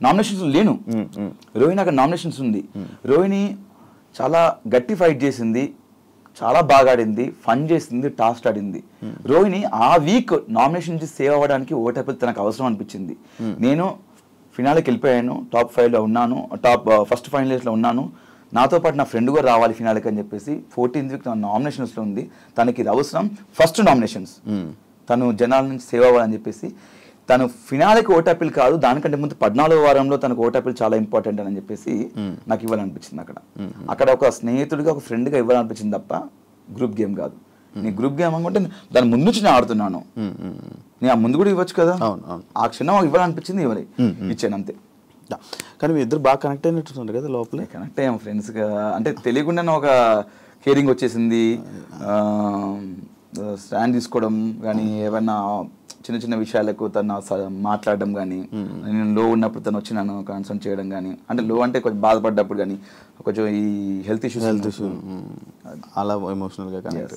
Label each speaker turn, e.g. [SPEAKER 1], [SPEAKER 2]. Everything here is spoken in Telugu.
[SPEAKER 1] నామినేషన్స్ లేను. రోహిణి అక్కడ నామినేషన్స్ ఉంది. రోహిణి చాలా గట్టి ఫైట్ చేసింది, చాలా బాగా ఆడింది, ఫన్ చేసింది, టాస్క్ ఆడింది. రోహిణి ఆ వీక్ నామినేషన్ నుంచి సేవ్ అవ్వడానికి ఓటేపతి తనకు అవసరం అనిపించింది. నేను ఫినాలేకి వెళ్ళిపోయాను, టాప్ 5లో ఉన్నాను, ఫస్ట్ ఫైనలిస్ట్లో ఉన్నాను, నాతో పాటు నా ఫ్రెండ్ కూడా రావాలి ఫినాలేకి అని చెప్పేసి 14th వీక్ తన నామినేషన్స్లో ఉంది. తనకి ఇది అవసరం, ఫస్ట్ నామినేషన్స్, తను జనాల నుంచి సేవ్ అవ్వాలని చెప్పేసి తను ఫినాలేకి ఓటాపిల్ కాదు, దానికంటే ముందు 14వ వారంలో తనకు ఓటాపిల్ చాలా ఇంపార్టెంట్ అని చెప్పేసి నాకు ఇవ్వాలనిపించింది. అక్కడ ఒక స్నేహితుడిగా, ఒక ఫ్రెండ్గా ఇవ్వాలనిపించింది తప్ప గ్రూప్ గేమ్ కాదు. నీ గ్రూప్ గేమ్ అనుకుంటే దాని ముందు నుంచి నేను ఆడుతున్నాను, నేను ఆ ముందు కూడా ఇవ్వచ్చు కదా. ఆ క్షణం ఇవ్వాలనిపించింది, ఇచ్చాను అంతే.
[SPEAKER 2] కానీ మీ ఇద్దరు బాగా కనెక్ట్ అయినట్టు కదా లోపల.
[SPEAKER 1] కనెక్ట్ అయ్యాము ఫ్రెండ్స్గా, అంటే తెలియకుండానే ఒక కేరింగ్ వచ్చేసింది. స్టాండ్ తీసుకోవడం కానీ, ఏమైనా చిన్న చిన్న విషయాలకు తను మాట్లాడడం కానీ, నేను లో ఉన్నప్పుడు తను వచ్చి నన్ను కన్సల్ట్ చేయడం కానీ, అంటే లో అంటే కొంచెం బాధపడ్డప్పుడు కానీ, కొంచెం ఈ హెల్త్ ఇష్యూస్
[SPEAKER 2] అలా ఎమోషనల్గా కనెక్ట్.